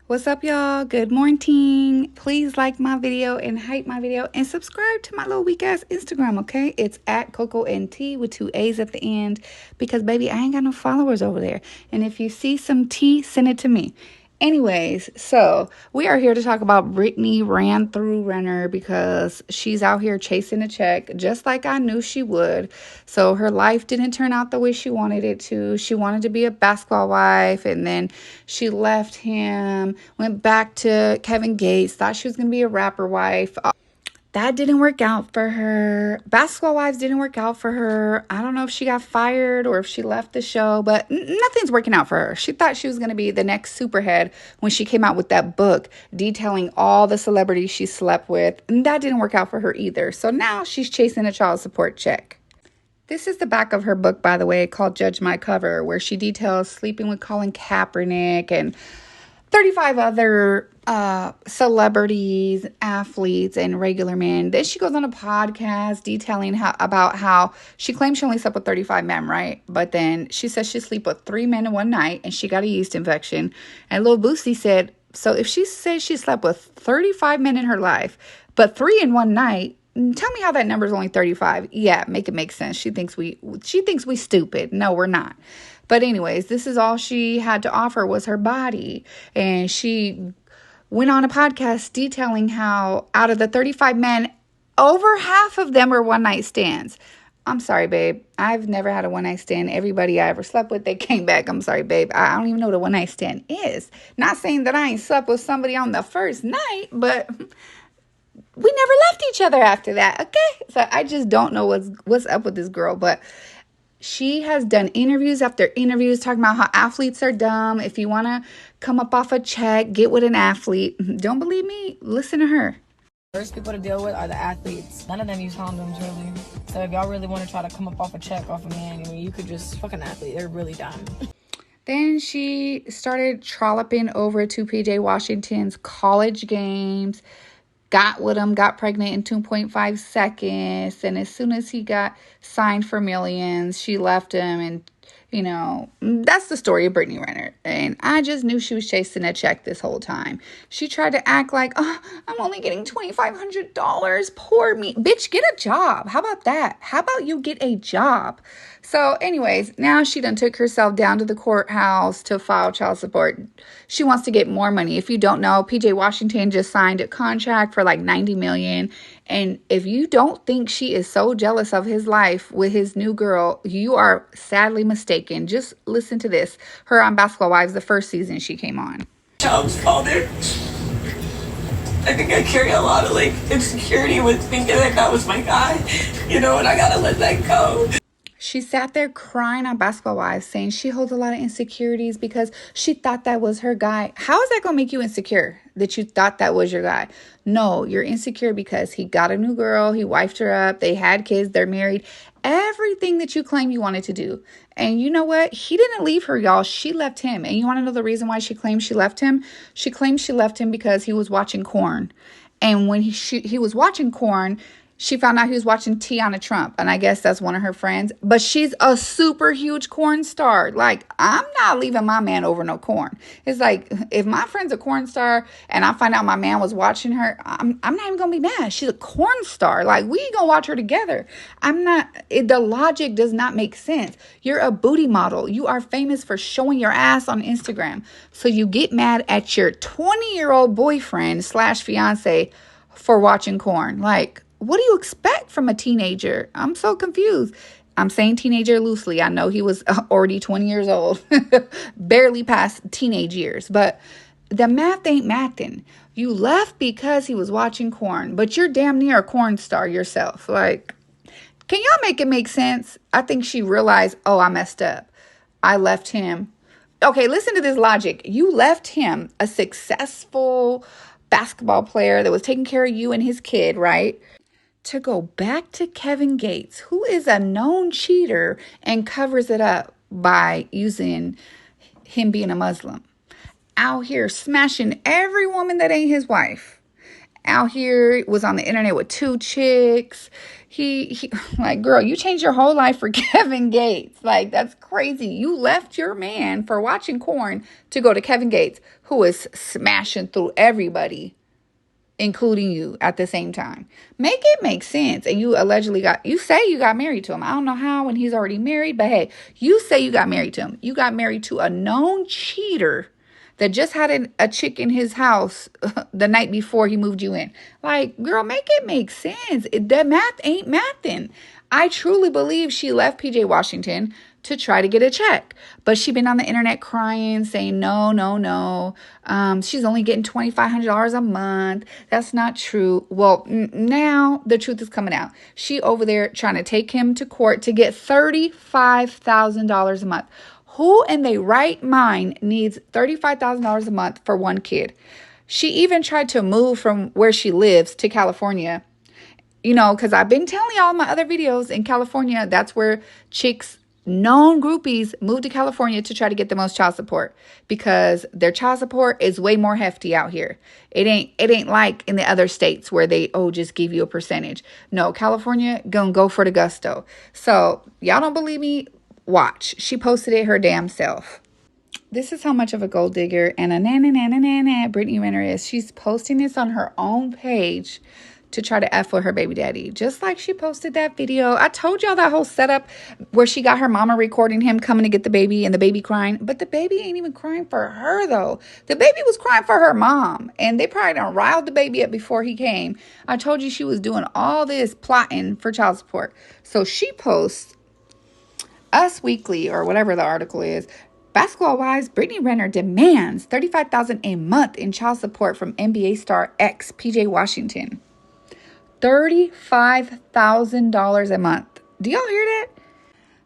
What's up, y'all? Good morning. Please like my video and hype my video and subscribe to my little weak ass Instagram, okay? It's at Coco and T with 2 A's at the end because, baby, I ain't got no followers over there. And if you see some tea, send it to me. Anyways, so we are here to talk about Brittany ran through Renner because she's out here chasing a check just like I knew she would. So her life didn't turn out the way she wanted it to. She wanted to be a basketball wife, and then she left him, went back to Kevin Gates, thought she was going to be a rapper wife. That didn't work out for her. Basketball Wives didn't work out for her. I don't know if she got fired or if she left the show, but nothing's working out for her. She thought she was going to be the next superhead when she came out with that book detailing all the celebrities she slept with. And that didn't work out for her either. So now she's chasing a child support check. This is the back of her book, by the way, called Judge My Cover, where she details sleeping with Colin Kaepernick and 35 other celebrities, athletes, and regular men. Then she goes on a podcast detailing about how she claims she only slept with 35 men, right? But then she says she slept with 3 men in one night and she got a yeast infection. And Lil Boosie said, so if she says she slept with 35 men in her life, but 3 in one night, tell me how that number is only 35. Yeah, make it make sense. She thinks we stupid. No, we're not. But anyways, this is all she had to offer was her body. And she went on a podcast detailing how out of the 35 men, over half of them were one-night stands. I'm sorry, babe. I've never had a one-night stand. Everybody I ever slept with, they came back. I'm sorry, babe. I don't even know what a one-night stand is. Not saying that I ain't slept with somebody on the first night, but we never left each other after that, okay? So I just don't know what's up with this girl, but she has done interviews after interviews talking about how athletes are dumb. If you want to come up off a check, get with an athlete. Don't believe me? Listen to her. First people to deal with are the athletes. None of them use condoms, really. So if y'all really want to try to come up off a check off a man, you could just fuck an athlete. They're really dumb. Then she started trolloping over to PJ Washington's college games, got with him, got pregnant in 2.5 seconds. And as soon as he got signed for millions, she left him. And, that's the story of Brittany Renner. And I just knew she was chasing a check this whole time. She tried to act like, oh, I'm only getting $2,500. Poor me. Bitch, get a job. How about that? How about you get a job? So anyways, now she done took herself down to the courthouse to file child support. She wants to get more money. If you don't know, PJ Washington just signed a contract for like $90 million. And if you don't think she is so jealous of his life with his new girl, you are sadly mistaken. Just listen to this. Her on Basketball Wives, the first season she came on. Child's father. I think I carry a lot of insecurity with thinking that was my guy, and I gotta let that go. She sat there crying on Basketball Wives saying she holds a lot of insecurities because she thought that was her guy. How is that going to make you insecure that you thought that was your guy? No, you're insecure because he got a new girl. He wifed her up. They had kids. They're married. Everything that you claim you wanted to do. And you know what? He didn't leave her, y'all. She left him. And you want to know the reason why she claims she left him? She claims she left him because he was watching corn. And when he was watching corn, she found out he was watching Tiana Trump, and I guess that's one of her friends. But she's a super huge corn star. Like, I'm not leaving my man over no corn. It's like, if my friend's a corn star and I find out my man was watching her, I'm not even going to be mad. She's a corn star. Like, we going to watch her together. The logic does not make sense. You're a booty model. You are famous for showing your ass on Instagram. So you get mad at your 20-year-old boyfriend / fiance for watching corn. Like, what do you expect from a teenager? I'm so confused. I'm saying teenager loosely. I know he was already 20 years old, barely past teenage years, but the math ain't mathing. You left because he was watching corn, but you're damn near a corn star yourself. Like, can y'all make it make sense? I think she realized, oh, I messed up. I left him. Okay, listen to this logic. You left him, a successful basketball player that was taking care of you and his kid, right? To go back to Kevin Gates, who is a known cheater and covers it up by using him being a Muslim. Out here smashing every woman that ain't his wife. out here, was on the internet with 2 chicks. He like, girl, you changed your whole life for Kevin Gates. Like, that's crazy. You left your man for watching porn to go to Kevin Gates, who is smashing through everybody, including you, at the same time. Make it make sense. And you say you got married to him. I don't know how when he's already married, but hey, you say you got married to him. You got married to a known cheater that just had a chick in his house the night before he moved you in. Like, girl, make it make sense. That math ain't mathing. I truly believe she left PJ Washington to try to get a check. But she been on the internet crying, saying, no. She's only getting $2,500 a month. That's not true. Well, now the truth is coming out. She over there trying to take him to court to get $35,000 a month. Who in their right mind needs $35,000 a month for one kid? She even tried to move from where she lives to California. You know, because I've been telling y'all in my other videos, in California, that's where chicks, known groupies, move to California to try to get the most child support, because their child support is way more hefty out here. It ain't like in the other states where they just give you a percentage. No, California gonna go for the gusto. So y'all don't believe me? Watch. She posted it her damn self. This is how much of a gold digger and a Brittany Renner is. She's posting this on her own page to try to F with her baby daddy. Just like she posted that video. I told y'all that whole setup where she got her mama recording him coming to get the baby and the baby crying. But the baby ain't even crying for her, though. The baby was crying for her mom. And they probably done riled the baby up before he came. I told you she was doing all this plotting for child support. So she posts, Us Weekly, or whatever the article is, Basketballwives, Brittany Renner demands $35,000 a month in child support from NBA star ex PJ Washington. $35,000 a month. Do y'all hear that?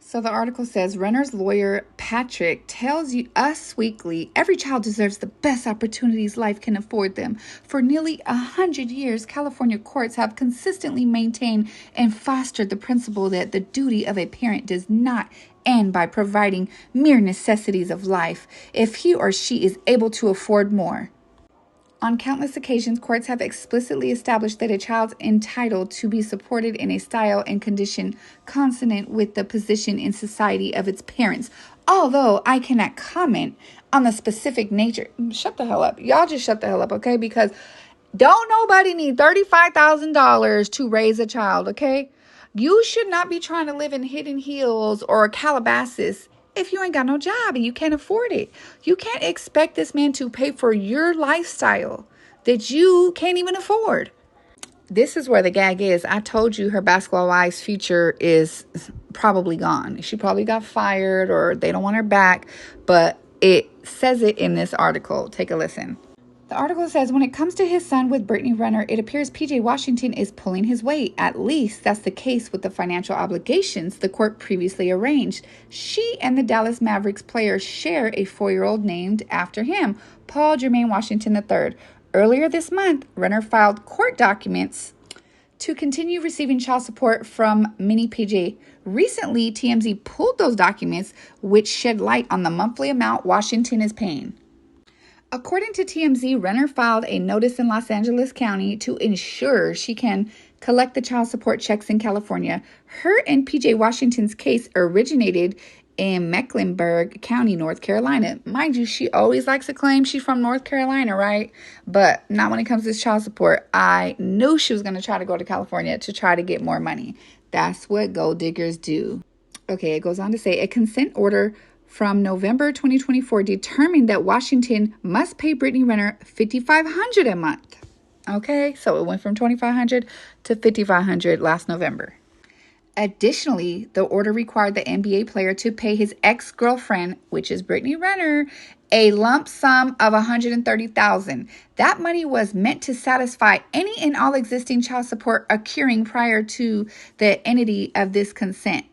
So the article says, Renner's lawyer Patrick tells Us Weekly every child deserves the best opportunities life can afford them. For nearly 100 years, California courts have consistently maintained and fostered the principle that the duty of a parent does not end by providing mere necessities of life if he or she is able to afford more. On countless occasions, courts have explicitly established that a child's entitled to be supported in a style and condition consonant with the position in society of its parents. Although I cannot comment on the specific nature. Shut the hell up. Y'all just shut the hell up, okay? Because don't nobody need $35,000 to raise a child, okay? You should not be trying to live in Hidden Hills or Calabasas if you ain't got no job and you can't afford it. You can't expect this man to pay for your lifestyle that you can't even afford. This is where the gag is. I told you her Basketball Wives future is probably gone. She probably got fired or they don't want her back, but it says it in this article. Take a listen. The article says, when it comes to his son with Brittany Renner, it appears PJ Washington is pulling his weight. At least that's the case with the financial obligations the court previously arranged. She and the Dallas Mavericks player share a 4-year-old named after him, Paul Jermaine Washington III. Earlier this month, Renner filed court documents to continue receiving child support from mini PJ. Recently, TMZ pulled those documents, which shed light on the monthly amount Washington is paying. According to TMZ, Renner filed a notice in Los Angeles County to ensure she can collect the child support checks in California. Her and PJ Washington's case originated in Mecklenburg County, North Carolina. Mind you, she always likes to claim she's from North Carolina, right? But not when it comes to child support. I knew she was going to try to go to California to try to get more money. That's what gold diggers do. Okay, it goes on to say a consent order from November 2024 determined that Washington must pay Brittany Renner $5,500 a month. Okay, so it went from $2,500 to $5,500 last November. Additionally, the order required the NBA player to pay his ex-girlfriend, which is Brittany Renner, a lump sum of $130,000. That money was meant to satisfy any and all existing child support occurring prior to the entity of this consent.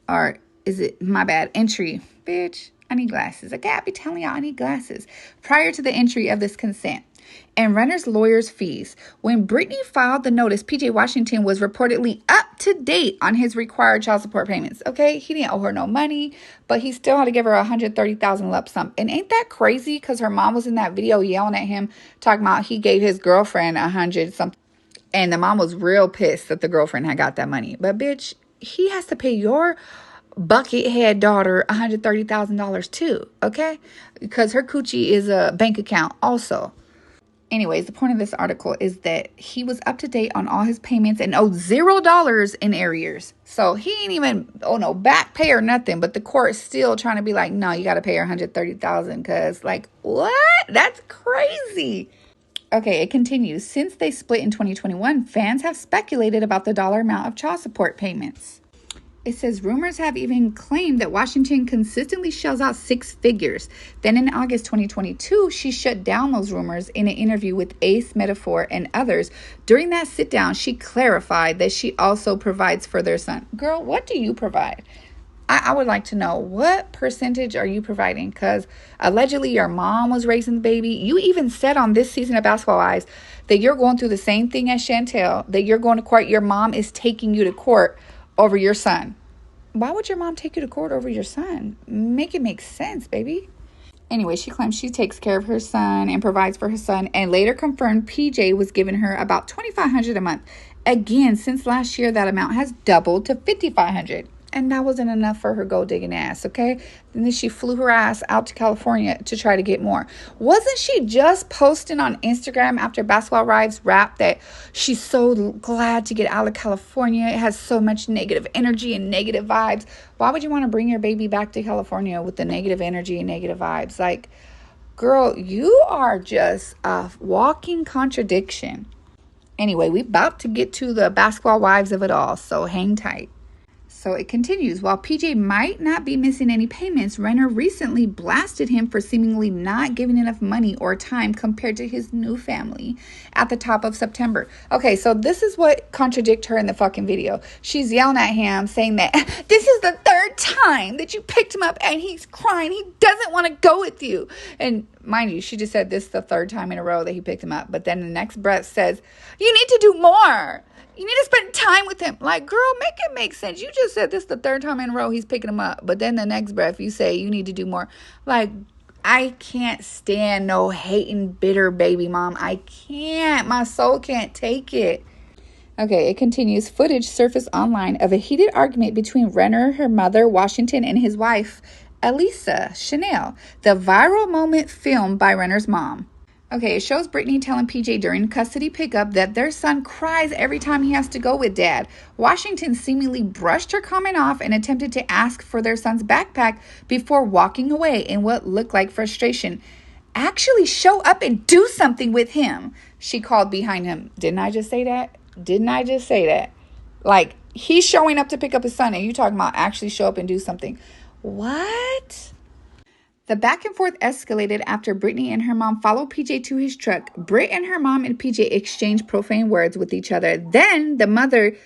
Or is it, my bad, entry. Bitch, I need glasses. Okay, I be telling y'all I need glasses. Prior to the entry of this consent. and Renner's lawyer's fees. When Brittany filed the notice, PJ Washington was reportedly up to date on his required child support payments. Okay, he didn't owe her no money, but he still had to give her $130,000 lump sum. And ain't that crazy? Because her mom was in that video yelling at him, talking about he gave his girlfriend 100 something. And the mom was real pissed that the girlfriend had got that money. But bitch, he has to pay your buckethead daughter $130,000 too, okay? Because her coochie is a bank account also. Anyways, the point of this article is that he was up to date on all his payments and owed $0 in arrears. So he ain't even, no back pay or nothing. But the court's still trying to be like, no, you got to pay her $130,000 because, like, what? That's crazy. Okay, it continues. Since they split in 2021, fans have speculated about the dollar amount of child support payments. It says rumors have even claimed that Washington consistently shells out six figures. Then in August 2022, she shut down those rumors in an interview with Ace, Metaphor, and others. During that sit down, she clarified that she also provides for their son. Girl, what do you provide? I would like to know, what percentage are you providing? Because allegedly your mom was raising the baby. You even said on this season of Basketball Wives that you're going through the same thing as Chantel, that you're going to court. Your mom is taking you to court over your son. Why would your mom take you to court over your son? Make it make sense, baby. Anyway, she claims she takes care of her son and provides for her son, and later confirmed PJ was giving her about $2,500 a month. Again, since last year, that amount has doubled to $5,500. And that wasn't enough for her gold digging ass, okay? And then she flew her ass out to California to try to get more. Wasn't she just posting on Instagram after Basketball Wives rap that she's so glad to get out of California? It has so much negative energy and negative vibes. Why would you want to bring your baby back to California with the negative energy and negative vibes? Like, girl, you are just a walking contradiction. Anyway, we're about to get to the Basketball Wives of it all, so hang tight. So it continues. While PJ might not be missing any payments, Renner recently blasted him for seemingly not giving enough money or time compared to his new family at the top of September. Okay, so this is what contradicts her in the fucking video. She's yelling at him saying that this is the third time that you picked him up and he's crying. He doesn't want to go with you. And mind you, she just said this is the third time in a row that he picked him up. But then the next breath says, you need to do more. You need to spend time with him. Like, girl, make it make sense. You just said this is the third time in a row he's picking him up. But then the next breath, you say you need to do more. Like, I can't stand no hating, bitter baby mom. I can't. My soul can't take it. Okay, it continues. Footage surfaced online of a heated argument between Renner, her mother, Washington, and his wife, Elisa Chanel. The viral moment filmed by Renner's mom. Okay, it shows Brittany telling PJ during custody pickup that their son cries every time he has to go with dad. Washington seemingly brushed her comment off and attempted to ask for their son's backpack before walking away in what looked like frustration. Actually show up and do something with him, she called behind him. Didn't I just say that? Didn't I just say that? Like, he's showing up to pick up his son and you talking about actually show up and do something. What? The back and forth escalated after Brittany and her mom followed PJ to his truck. Britt and her mom and PJ exchanged profane words with each other. Then the mother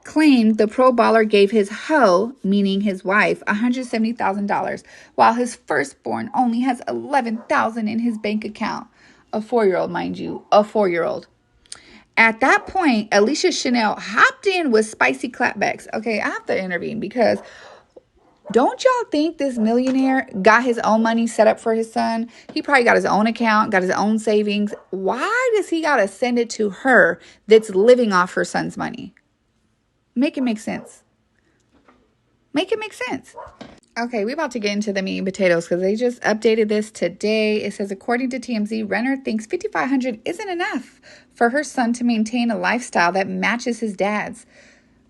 claimed the pro baller gave his hoe, meaning his wife, $170,000, while his firstborn only has $11,000 in his bank account. A 4-year-old, mind you, a 4-year-old. At that point, Alicia Chanel hopped in with spicy clapbacks. Okay, I have to intervene because don't y'all think this millionaire got his own money set up for his son? He probably got his own account, got his own savings. Why does he got to send it to her that's living off her son's money? Make it make sense. Make it make sense. Okay, we're about to get into the meat and potatoes because they just updated this today. It says, according to TMZ, Renner thinks $5,500 isn't enough for her son to maintain a lifestyle that matches his dad's.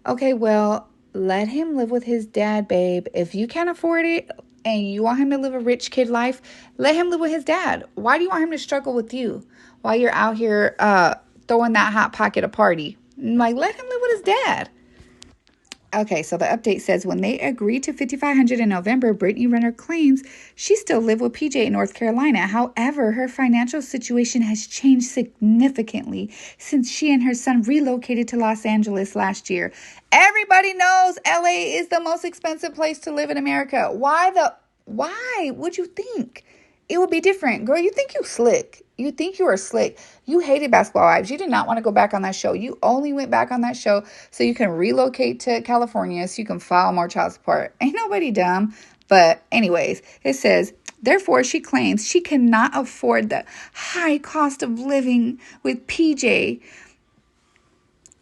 Okay, well, let him live with his dad, babe. If you can't afford it and you want him to live a rich kid life, let him live with his dad. Why do you want him to struggle with you while you're out here throwing that hot pocket a party? Like, let him live with his dad. Okay, so the update says when they agreed to $5,500 in November, Brittany Renner claims she still lived with PJ in North Carolina. However, her financial situation has changed significantly since she and her son relocated to Los Angeles last year. Everybody knows LA is the most expensive place to live in America. Why would you think it would be different. Girl, you think you slick. You think you are slick. You hated Basketball Wives. You did not want to go back on that show. You only went back on that show so you can relocate to California so you can file more child support. Ain't nobody dumb. But anyways, it says, therefore, she claims she cannot afford the high cost of living with PJ.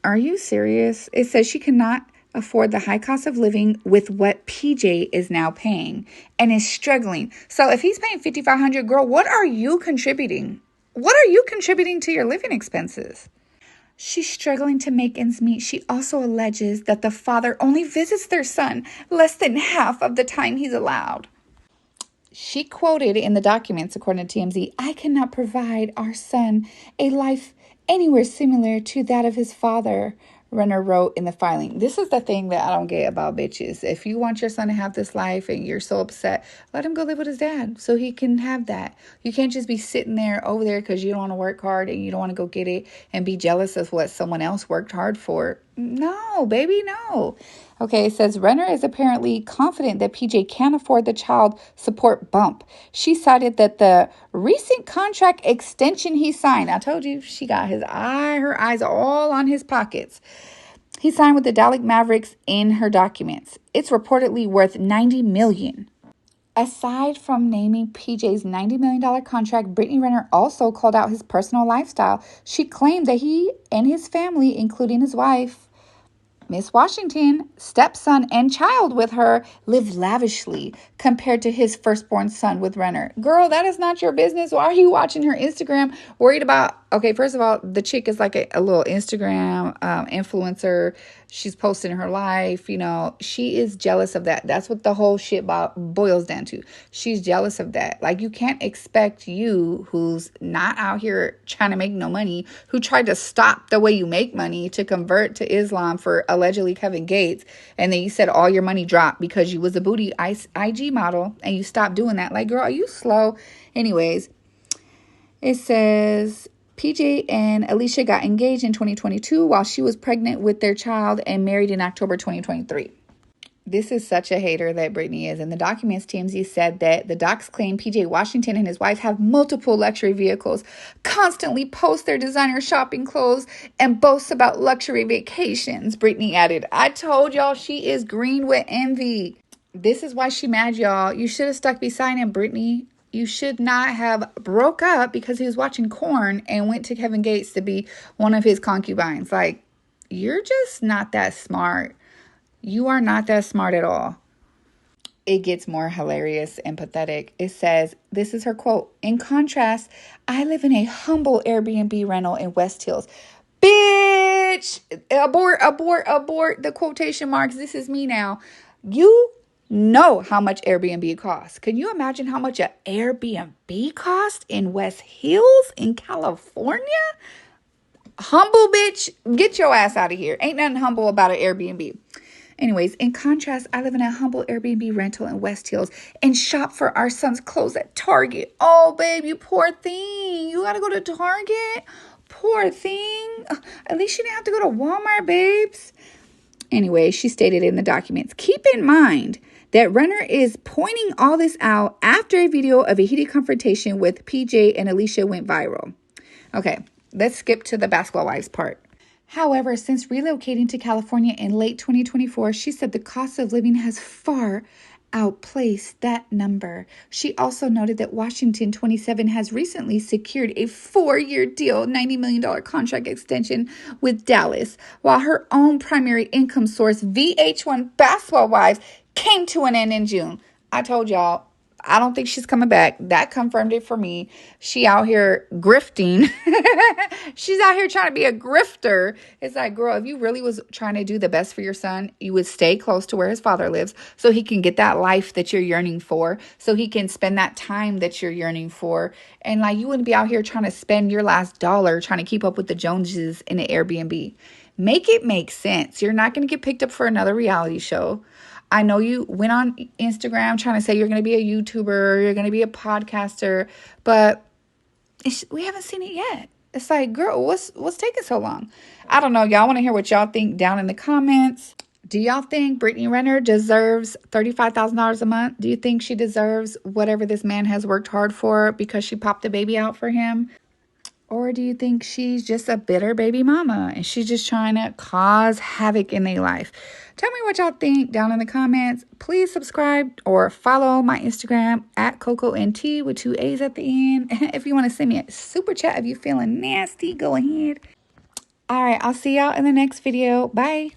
Are you serious? It says she cannot afford the high cost of living with what PJ is now paying and is struggling. So if he's paying $5,500, girl, what are you contributing? What are you contributing to your living expenses? She's struggling to make ends meet. She also alleges that the father only visits their son less than half of the time he's allowed. She quoted in the documents, according to TMZ, I cannot provide our son a life anywhere similar to that of his father, Renner wrote in the filing. This is the thing that I don't get about bitches. If you want your son to have this life and you're so upset, let him go live with his dad so he can have that. You can't just be sitting there over there because you don't want to work hard and you don't want to go get it and be jealous of what someone else worked hard for. No, baby, no. Okay, it says Renner is apparently confident that PJ can't afford the child support bump. She cited that the recent contract extension he signed, I told you she got her eyes all on his pockets. He signed with the Dallas Mavericks in her documents. It's reportedly worth $90 million. Aside from naming PJ's $90 million contract, Brittany Renner also called out his personal lifestyle. She claimed that he and his family, including his wife, Miss Washington, stepson, and child with her live lavishly compared to his firstborn son with Renner. Girl, that is not your business. Why are you watching her Instagram worried about... Okay, first of all, the chick is like a little Instagram influencer. She's posting her life. You know, she is jealous of that. That's what the whole shit boils down to. She's jealous of that. Like, you can't expect you, who's not out here trying to make no money, who tried to stop the way you make money to convert to Islam for allegedly Kevin Gates. And then you said all your money dropped because you was a booty IG model and you stopped doing that. Like, girl, are you slow? Anyways, it says... PJ and Alicia got engaged in 2022 while she was pregnant with their child and married in October 2023. This is such a hater that Brittany is. In the documents, TMZ said that the docs claim PJ Washington and his wife have multiple luxury vehicles, constantly post their designer shopping clothes, and boast about luxury vacations. Brittany added, I told y'all she is green with envy. This is why she mad, y'all. You should have stuck beside him, Brittany. You should not have broke up because he was watching Korn and went to Kevin Gates to be one of his concubines. Like, you're just not that smart. You are not that smart at all. It gets more hilarious and pathetic. It says, this is her quote, in contrast, I live in a humble Airbnb rental in West Hills. Bitch! Abort, abort, abort the quotation marks. This is me now. You know how much Airbnb costs. Can you imagine how much an Airbnb costs in West Hills in California? Humble bitch, get your ass out of here. Ain't nothing humble about an Airbnb. Anyways, in contrast, I live in a humble Airbnb rental in West Hills and shop for our son's clothes at Target. Oh, babe, you poor thing. You gotta go to Target? Poor thing. At least you didn't have to go to Walmart, babes. Anyway, she stated in the documents, keep in mind that Renner is pointing all this out after a video of a heated confrontation with PJ and Alicia went viral. Okay, let's skip to the Basketball Wives part. However, since relocating to California in late 2024, she said the cost of living has far outplaced that number. She also noted that Washington 27 has recently secured a 4-year deal, $90 million contract extension with Dallas, while her own primary income source, VH1 Basketball Wives, came to an end in June. I told y'all, I don't think she's coming back. That confirmed it for me. She out here grifting. She's out here trying to be a grifter. It's like, girl, if you really was trying to do the best for your son, you would stay close to where his father lives so he can get that life that you're yearning for, so he can spend that time that you're yearning for. And like, you wouldn't be out here trying to spend your last dollar trying to keep up with the Joneses in an Airbnb. Make it make sense. You're not going to get picked up for another reality show. I know you went on Instagram trying to say you're going to be a YouTuber, you're going to be a podcaster, but we haven't seen it yet. It's like, girl, what's taking so long? I don't know. Y'all want to hear what y'all think down in the comments. Do y'all think Brittany Renner deserves $35,000 a month? Do you think she deserves whatever this man has worked hard for because she popped a baby out for him? Or do you think she's just a bitter baby mama and she's just trying to cause havoc in their life? Tell me what y'all think down in the comments. Please subscribe or follow my Instagram at KokoNT with 2 A's at the end. If you want to send me a super chat if you're feeling nasty, go ahead. All right, I'll see y'all in the next video. Bye.